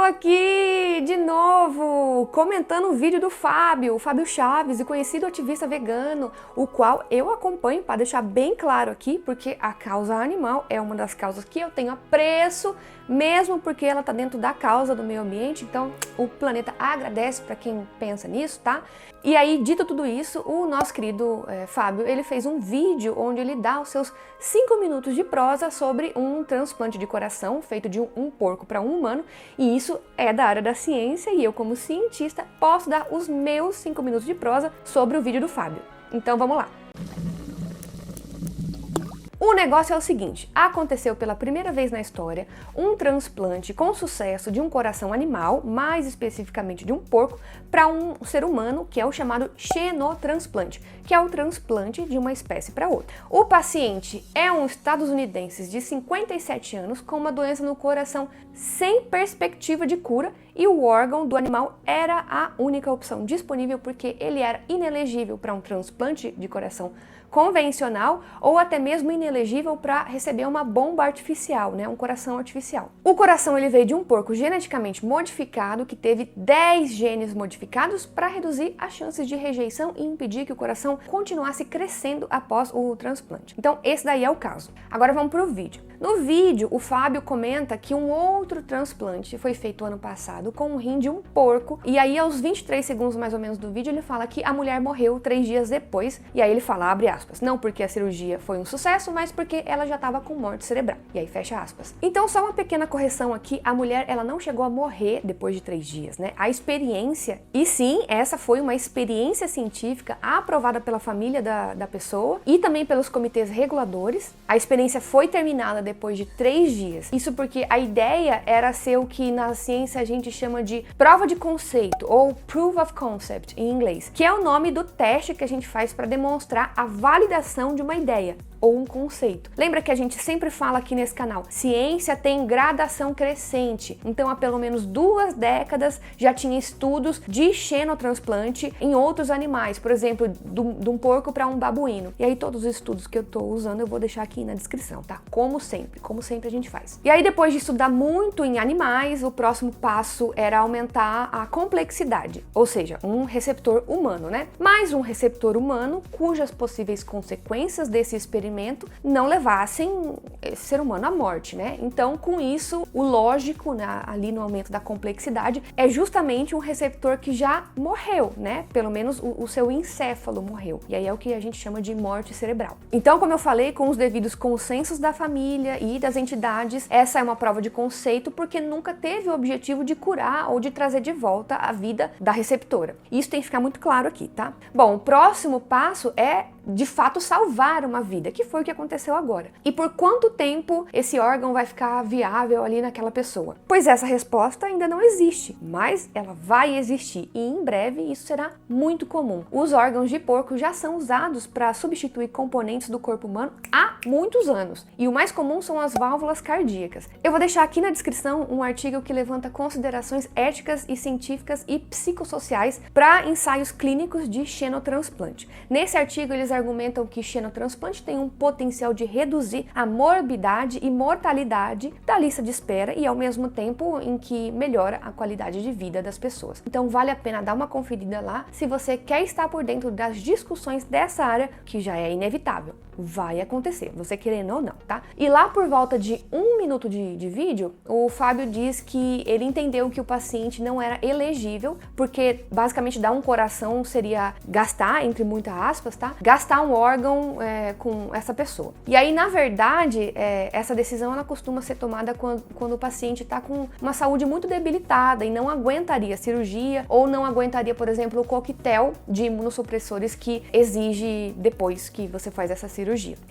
aqui de novo, comentando o vídeo do Fábio, o Fábio Chaves, o conhecido ativista vegano, o qual eu acompanho para deixar bem claro aqui, porque a causa animal é uma das causas que eu tenho apreço, mesmo porque ela está dentro da causa do meio ambiente, então o planeta agradece para quem pensa nisso, tá? E aí, dito tudo isso, o nosso querido Fábio, ele fez um vídeo onde ele dá os seus 5 minutos de prosa sobre um transplante de coração feito de um porco para um humano, e isso é da área da ciência e eu, como cientista, posso dar os meus 5 minutos de prosa sobre o vídeo do Fábio. Então vamos lá! O negócio é o seguinte, aconteceu pela primeira vez na história um transplante com sucesso de um coração animal, mais especificamente de um porco, para um ser humano, que é o chamado xenotransplante, que é o transplante de uma espécie para outra. O paciente é um estadunidense de 57 anos com uma doença no coração sem perspectiva de cura e o órgão do animal era a única opção disponível porque ele era inelegível para um transplante de coração convencional ou até mesmo inelegível para receber uma bomba artificial, né, um coração artificial. O coração ele veio de um porco geneticamente modificado que teve 10 genes modificados para reduzir as chances de rejeição e impedir que o coração continuasse crescendo após o transplante. Então esse daí é o caso. Agora vamos para o vídeo. No vídeo, o Fábio comenta que um outro transplante foi feito ano passado com um rim de um porco e aí aos 23 segundos mais ou menos do vídeo ele fala que a mulher morreu 3 dias depois e aí ele fala, abre aspas, não porque a cirurgia foi um sucesso, mas porque ela já estava com morte cerebral. E aí fecha aspas. Então só uma pequena correção aqui, a mulher ela não chegou a morrer depois de 3 dias, né? A experiência, e sim, essa foi uma experiência científica aprovada pela família da pessoa e também pelos comitês reguladores. A experiência foi terminada depois de 3 dias. Isso porque a ideia era ser o que na ciência a gente chama de prova de conceito ou proof of concept em inglês, que é o nome do teste que a gente faz para demonstrar a validação de uma ideia ou um conceito. Lembra que a gente sempre fala aqui nesse canal, ciência tem gradação crescente, então há pelo menos 2 décadas já tinha estudos de xenotransplante em outros animais, por exemplo, de um porco para um babuíno. E aí todos os estudos que eu tô usando eu vou deixar aqui na descrição, tá? Como sempre a gente faz. E aí depois de estudar muito em animais, o próximo passo era aumentar a complexidade, ou seja, um receptor humano, né? Mais um receptor humano cujas possíveis consequências desse experimento não levassem esse ser humano à morte, né? Então, com isso, o lógico, né, ali no aumento da complexidade, é justamente um receptor que já morreu, né? Pelo menos o seu encéfalo morreu. E aí é o que a gente chama de morte cerebral. Então, como eu falei, com os devidos consensos da família e das entidades, essa é uma prova de conceito porque nunca teve o objetivo de curar ou de trazer de volta a vida da receptora. Isso tem que ficar muito claro aqui, tá? Bom, o próximo passo é de fato salvar uma vida, que foi o que aconteceu agora. E por quanto tempo esse órgão vai ficar viável ali naquela pessoa? Pois essa resposta ainda não existe, mas ela vai existir e em breve isso será muito comum. Os órgãos de porco já são usados para substituir componentes do corpo humano há muitos anos e o mais comum são as válvulas cardíacas. Eu vou deixar aqui na descrição um artigo que levanta considerações éticas e científicas e psicossociais para ensaios clínicos de xenotransplante. Nesse artigo eles argumentam que xenotransplante tem um potencial de reduzir a morbidade e mortalidade da lista de espera e ao mesmo tempo em que melhora a qualidade de vida das pessoas. Então vale a pena dar uma conferida lá se você quer estar por dentro das discussões dessa área que já é inevitável. Vai acontecer, você querendo ou não, tá? E lá por volta de 1 minuto de vídeo, o Fábio diz que ele entendeu que o paciente não era elegível, porque basicamente dar um coração seria gastar, entre muitas aspas, tá? Gastar um órgão com essa pessoa. E aí, na verdade, essa decisão ela costuma ser tomada quando o paciente está com uma saúde muito debilitada e não aguentaria cirurgia ou não aguentaria, por exemplo, o coquetel de imunossupressores que exige depois que você faz essa cirurgia.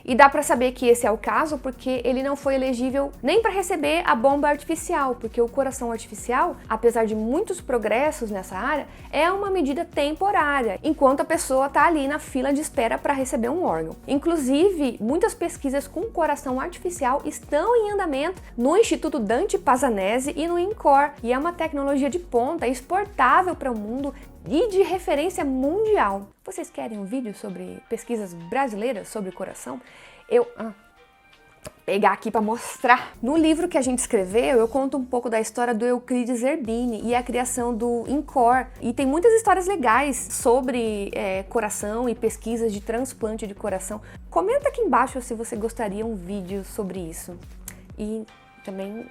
E dá para saber que esse é o caso porque ele não foi elegível nem para receber a bomba artificial, porque o coração artificial, apesar de muitos progressos nessa área, é uma medida temporária, enquanto a pessoa está ali na fila de espera para receber um órgão. Inclusive, muitas pesquisas com coração artificial estão em andamento no Instituto Dante Pazzanese e no INCOR, e é uma tecnologia de ponta exportável para o mundo e de referência mundial. Vocês querem um vídeo sobre pesquisas brasileiras sobre coração? pegar aqui para mostrar. No livro que a gente escreveu, eu conto um pouco da história do Euclides Zerbini e a criação do INCOR. E tem muitas histórias legais sobre coração e pesquisas de transplante de coração. Comenta aqui embaixo se você gostaria um vídeo sobre isso. E também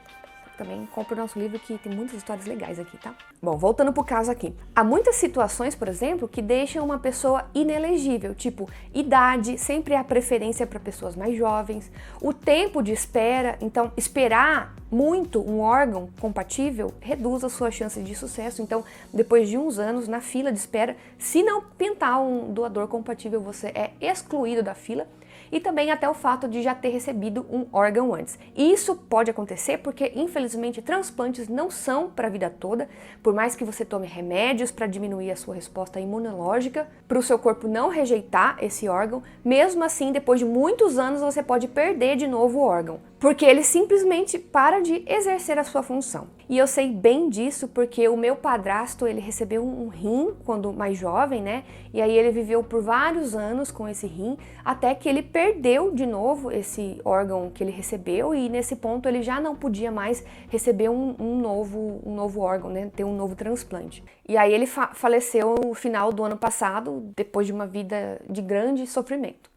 compra o nosso livro, que tem muitas histórias legais aqui, tá? Bom, voltando pro caso aqui. Há muitas situações, por exemplo, que deixam uma pessoa inelegível, tipo idade, sempre há preferência para pessoas mais jovens, o tempo de espera, então esperar muito um órgão compatível reduz a sua chance de sucesso. Então, depois de uns anos na fila de espera, se não pintar um doador compatível, você é excluído da fila. E também até o fato de já ter recebido um órgão antes. E isso pode acontecer porque, infelizmente, transplantes não são para a vida toda, por mais que você tome remédios para diminuir a sua resposta imunológica, para o seu corpo não rejeitar esse órgão, mesmo assim, depois de muitos anos, você pode perder de novo o órgão, porque ele simplesmente para de exercer a sua função. E eu sei bem disso porque o meu padrasto, ele recebeu um rim quando mais jovem, né? E aí ele viveu por vários anos com esse rim, até que ele perdeu de novo esse órgão que ele recebeu e nesse ponto ele já não podia mais receber um novo órgão, né? Ter um novo transplante. E aí ele faleceu no final do ano passado, depois de uma vida de grande sofrimento.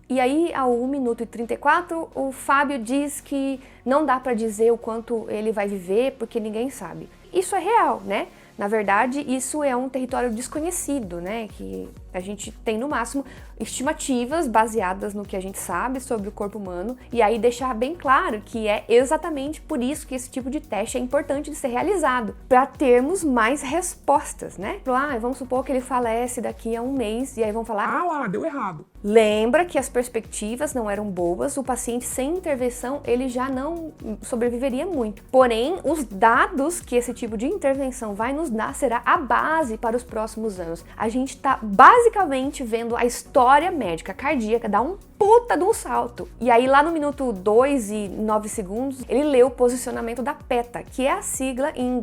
E aí, ao 1 minuto e 34, o Fábio diz que não dá para dizer o quanto ele vai viver, porque ninguém sabe. Isso é real, né? Na verdade, isso é um território desconhecido, né? Que a gente tem, no máximo, estimativas baseadas no que a gente sabe sobre o corpo humano. E aí deixar bem claro que é exatamente por isso que esse tipo de teste é importante de ser realizado, para termos mais respostas, né? Vamos supor que ele falece daqui a um mês, e aí vão falar: ah lá, deu errado. Lembra que as perspectivas não eram boas, o paciente sem intervenção ele já não sobreviveria muito. Porém, os dados que esse tipo de intervenção vai nos dar será a base para os próximos anos. A gente está basicamente vendo a história médica cardíaca dar um puta de um salto. E aí lá no minuto 2 e 9 segundos, ele leu o posicionamento da PETA, que é a sigla em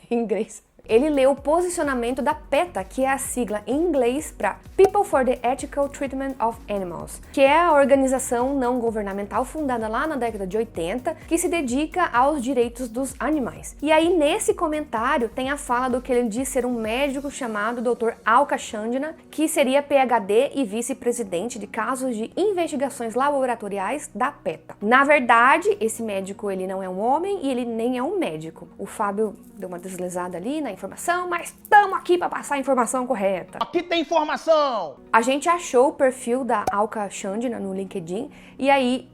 inglês. Ele leu o posicionamento da PETA, que é a sigla em inglês para People for the Ethical Treatment of Animals, que é a organização não governamental fundada lá na década de 80, que se dedica aos direitos dos animais. E aí nesse comentário tem a fala do que ele diz ser um médico chamado Dr. Alka Chandna, que seria PhD e vice-presidente de casos de investigações laboratoriais da PETA. Na verdade, esse médico ele não é um homem e ele nem é um médico. O Fábio deu uma deslizada ali na informação, mas estamos aqui para passar a informação correta. Aqui tem informação! A gente achou o perfil da Alka Chandna no LinkedIn e aí,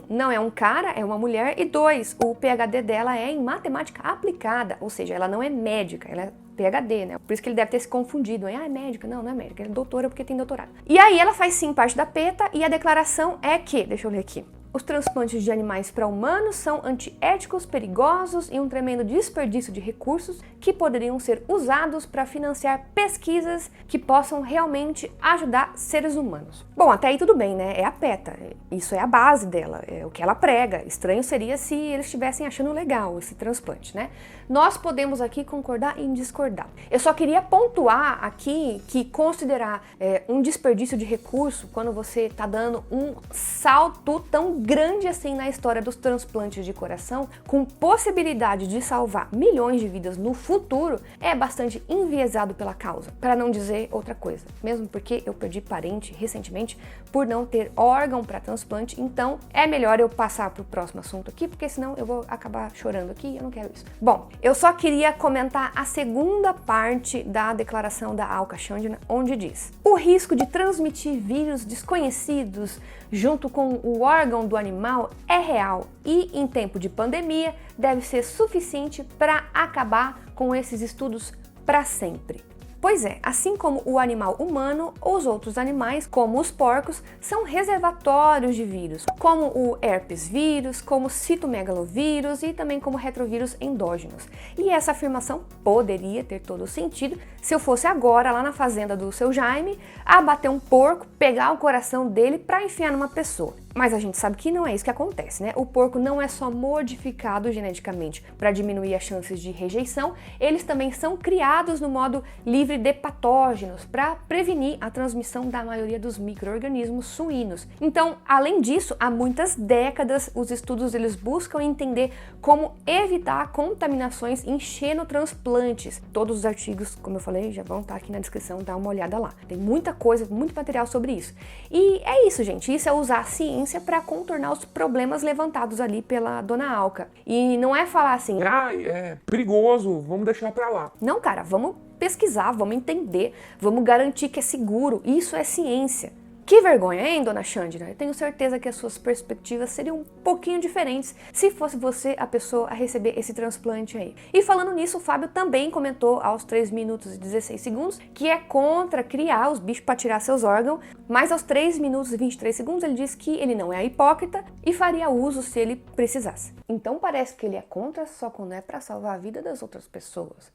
não é um cara, é uma mulher, e 2, o PhD dela é em matemática aplicada, ou seja, ela não é médica, ela é PhD, né? Por isso que ele deve ter se confundido. É médica? Não, não é médica, ela é doutora porque tem doutorado. E aí ela faz sim parte da PETA e a declaração é que, deixa eu ler aqui, os transplantes de animais para humanos são antiéticos, perigosos e um tremendo desperdício de recursos que poderiam ser usados para financiar pesquisas que possam realmente ajudar seres humanos. Bom, até aí tudo bem, né? É a PETA, isso é a base dela, é o que ela prega. Estranho seria se eles estivessem achando legal esse transplante, né? Nós podemos aqui concordar em discordar. Eu só queria pontuar aqui que considerar um desperdício de recurso quando você está dando um salto tão grande assim na história dos transplantes de coração, com possibilidade de salvar milhões de vidas no futuro, é bastante enviesado pela causa, para não dizer outra coisa. Mesmo porque eu perdi parente recentemente por não ter órgão para transplante, então é melhor eu passar para o próximo assunto aqui, porque senão eu vou acabar chorando aqui e eu não quero isso. Bom, eu só queria comentar a segunda parte da declaração da Alka Chandna, onde diz: o risco de transmitir vírus desconhecidos junto com o órgão do animal é real e, em tempo de pandemia, deve ser suficiente para acabar com esses estudos para sempre. Pois é, assim como o animal humano, os outros animais, como os porcos, são reservatórios de vírus, como o herpes vírus, como o citomegalovírus e também como retrovírus endógenos. E essa afirmação poderia ter todo o sentido se eu fosse agora lá na fazenda do seu Jaime, abater um porco, pegar o coração dele para enfiar numa pessoa. Mas a gente sabe que não é isso que acontece, né? O porco não é só modificado geneticamente para diminuir as chances de rejeição, eles também são criados no modo livre de patógenos para prevenir a transmissão da maioria dos micro-organismos suínos. Então, além disso, há muitas décadas os estudos eles buscam entender como evitar contaminações em xenotransplantes. Todos os artigos, como eu falei, já vão estar aqui na descrição, dá uma olhada lá. Tem muita coisa, muito material sobre isso. E é isso, gente, isso é usar a ciência para contornar os problemas levantados ali pela dona Alka. E não é falar assim, é perigoso, vamos deixar pra lá. não, cara, vamos pesquisar, vamos entender, vamos garantir que é seguro, isso é ciência. Que vergonha, hein, dona Xandira? Eu tenho certeza que as suas perspectivas seriam um pouquinho diferentes se fosse você a pessoa a receber esse transplante aí. E falando nisso, o Fábio também comentou aos 3 minutos e 16 segundos que é contra criar os bichos para tirar seus órgãos, mas aos 3 minutos e 23 segundos ele disse que ele não é hipócrita e faria uso se ele precisasse. Então parece que ele é contra só quando é para salvar a vida das outras pessoas.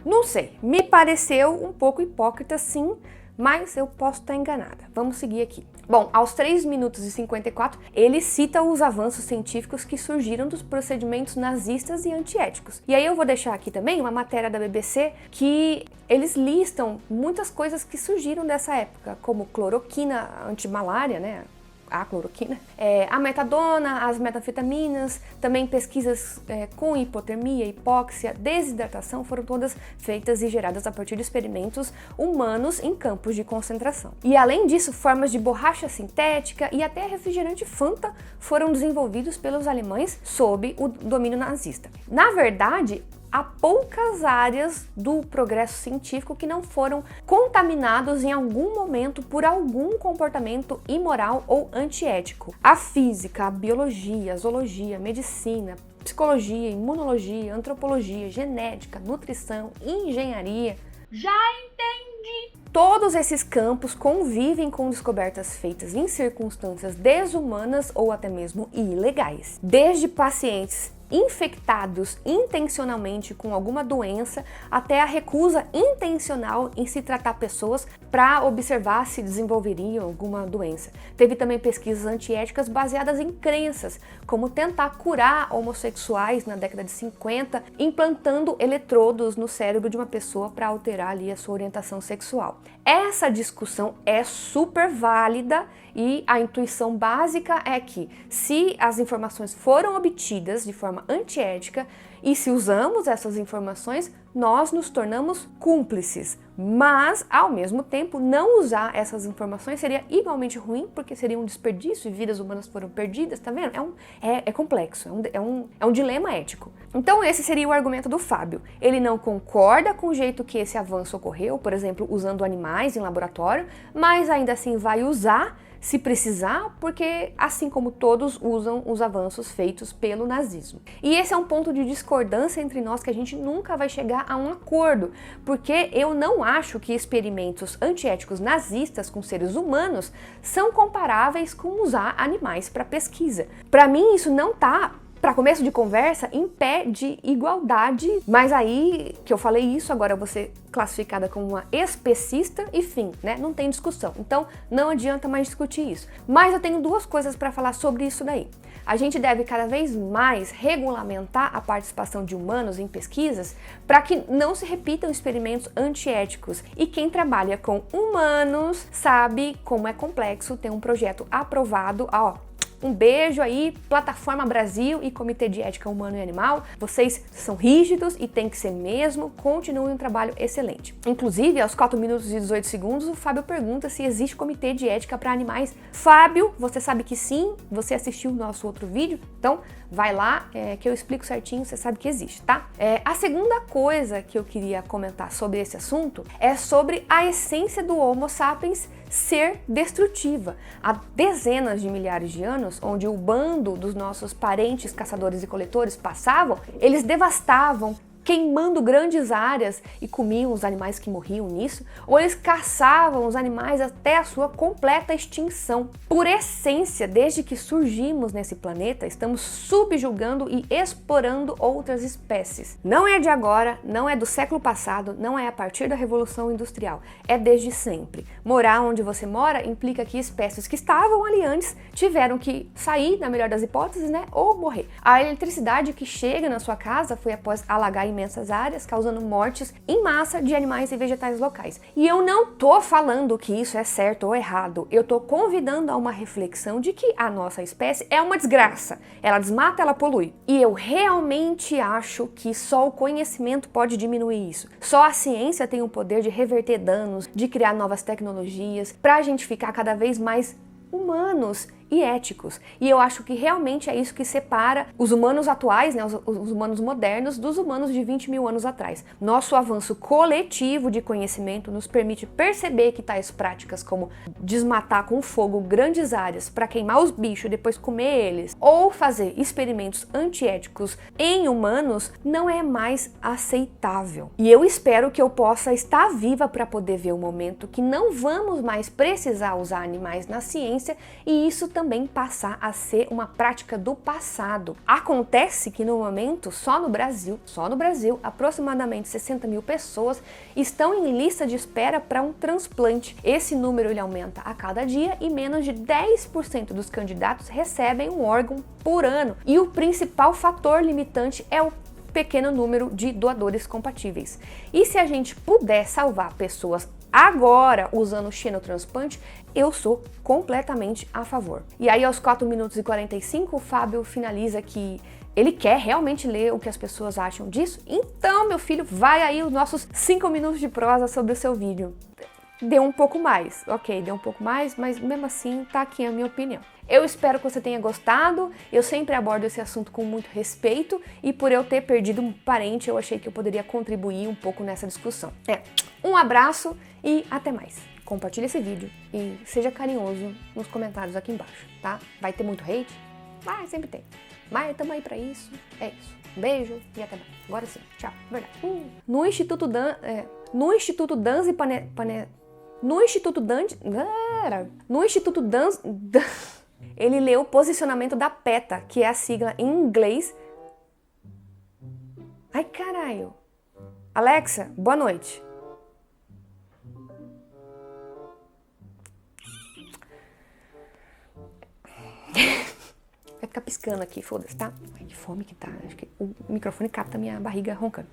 Não sei, me pareceu um pouco hipócrita sim, mas eu posso estar enganada. Vamos seguir aqui. Bom, aos 3 minutos e 54, ele cita os avanços científicos que surgiram dos procedimentos nazistas e antiéticos. E aí eu vou deixar aqui também uma matéria da BBC que eles listam muitas coisas que surgiram dessa época, como cloroquina antimalária, né? A cloroquina, a metadona, as metanfetaminas, também pesquisas com hipotermia, hipóxia, desidratação foram todas feitas e geradas a partir de experimentos humanos em campos de concentração. E além disso, formas de borracha sintética e até refrigerante Fanta foram desenvolvidos pelos alemães sob o domínio nazista. Na verdade, há poucas áreas do progresso científico que não foram contaminados em algum momento por algum comportamento imoral ou antiético. A física, a biologia, a zoologia, a medicina, psicologia, imunologia, antropologia, genética, nutrição, engenharia. Já entendi! Todos esses campos convivem com descobertas feitas em circunstâncias desumanas ou até mesmo ilegais. Desde pacientes infectados intencionalmente com alguma doença até a recusa intencional em se tratar pessoas para observar se desenvolveriam alguma doença. Teve também pesquisas antiéticas baseadas em crenças, como tentar curar homossexuais na década de 50, implantando eletrodos no cérebro de uma pessoa para alterar ali a sua orientação sexual. Essa discussão é super válida e a intuição básica é que se as informações foram obtidas de forma antiética e se usamos essas informações, nós nos tornamos cúmplices. Mas, ao mesmo tempo, não usar essas informações seria igualmente ruim, porque seria um desperdício e vidas humanas foram perdidas, tá vendo? É complexo, é um dilema ético. Então esse seria o argumento do Fábio. Ele não concorda com o jeito que esse avanço ocorreu, por exemplo, usando animais em laboratório, mas ainda assim vai usar se precisar, porque assim como todos usam os avanços feitos pelo nazismo. E esse é um ponto de discordância entre nós que a gente nunca vai chegar a um acordo, porque eu não acho que experimentos antiéticos nazistas com seres humanos são comparáveis com usar animais para pesquisa. Para mim isso não tá, para começo de conversa, em pé de igualdade, mas aí que eu falei isso, agora eu vou ser classificada como uma especista e fim, né? Não tem discussão, então não adianta mais discutir isso. Mas eu tenho 2 coisas para falar sobre isso daí. A gente deve cada vez mais regulamentar a participação de humanos em pesquisas para que não se repitam experimentos antiéticos. E quem trabalha com humanos sabe como é complexo ter um projeto aprovado, um beijo aí, Plataforma Brasil e Comitê de Ética Humano e Animal. Vocês são rígidos e tem que ser mesmo. Continuem um trabalho excelente. Inclusive, aos 4 minutos e 18 segundos, o Fábio pergunta se existe comitê de ética para animais. Fábio, você sabe que sim, você assistiu o nosso outro vídeo, então vai lá que eu explico certinho, você sabe que existe, tá? A segunda coisa que eu queria comentar sobre esse assunto é sobre a essência do Homo sapiens ser destrutiva. Há dezenas de milhares de anos, onde o bando dos nossos parentes caçadores e coletores passavam, eles devastavam, queimando grandes áreas e comiam os animais que morriam nisso, ou eles caçavam os animais até a sua completa extinção. Por essência, desde que surgimos nesse planeta, estamos subjugando e explorando outras espécies. Não é de agora, não é do século passado, não é a partir da Revolução Industrial, é desde sempre. Morar onde você mora implica que espécies que estavam ali antes tiveram que sair, na melhor das hipóteses, né, ou morrer. A eletricidade que chega na sua casa foi após alagar imensas áreas, causando mortes em massa de animais e vegetais locais. E eu não tô falando que isso é certo ou errado, eu tô convidando a uma reflexão de que a nossa espécie é uma desgraça. Ela desmata, ela polui. E eu realmente acho que só o conhecimento pode diminuir isso. Só a ciência tem o poder de reverter danos, de criar novas tecnologias, pra gente ficar cada vez mais humanos e éticos. E eu acho que realmente é isso que separa os humanos atuais, né, os humanos modernos, dos humanos de 20 mil anos atrás. Nosso avanço coletivo de conhecimento nos permite perceber que tais práticas como desmatar com fogo grandes áreas para queimar os bichos e depois comer eles, ou fazer experimentos antiéticos em humanos, não é mais aceitável. E eu espero que eu possa estar viva para poder ver o momento que não vamos mais precisar usar animais na ciência e isso também passar a ser uma prática do passado. Acontece que no momento, só no Brasil, aproximadamente 60 mil pessoas estão em lista de espera para um transplante. Esse número ele aumenta a cada dia e menos de 10% dos candidatos recebem um órgão por ano. E o principal fator limitante é o pequeno número de doadores compatíveis. E se a gente puder salvar pessoas agora usando o xenotransplante, eu sou completamente a favor. E aí aos 4 minutos e 45 o Fábio finaliza que ele quer realmente ler o que as pessoas acham disso. Então, meu filho, vai aí os nossos 5 minutos de prosa sobre o seu vídeo. Deu um pouco mais, ok, deu um pouco mais, mas mesmo assim tá aqui a minha opinião. Eu espero que você tenha gostado, eu sempre abordo esse assunto com muito respeito e por eu ter perdido um parente, eu achei que eu poderia contribuir um pouco nessa discussão. Um abraço e até mais. Compartilhe esse vídeo e seja carinhoso nos comentários aqui embaixo, tá? Vai ter muito hate? Vai, sempre tem. Mas tamo aí pra isso, é isso. Um beijo e até mais. Agora sim, tchau, verdade. No Instituto Danzi ele leu o posicionamento da PETA, que é a sigla em inglês. Ai, caralho. Alexa, boa noite. Vai ficar piscando aqui, foda-se, tá? Ai, que fome que tá. Acho que o microfone capta minha barriga roncando.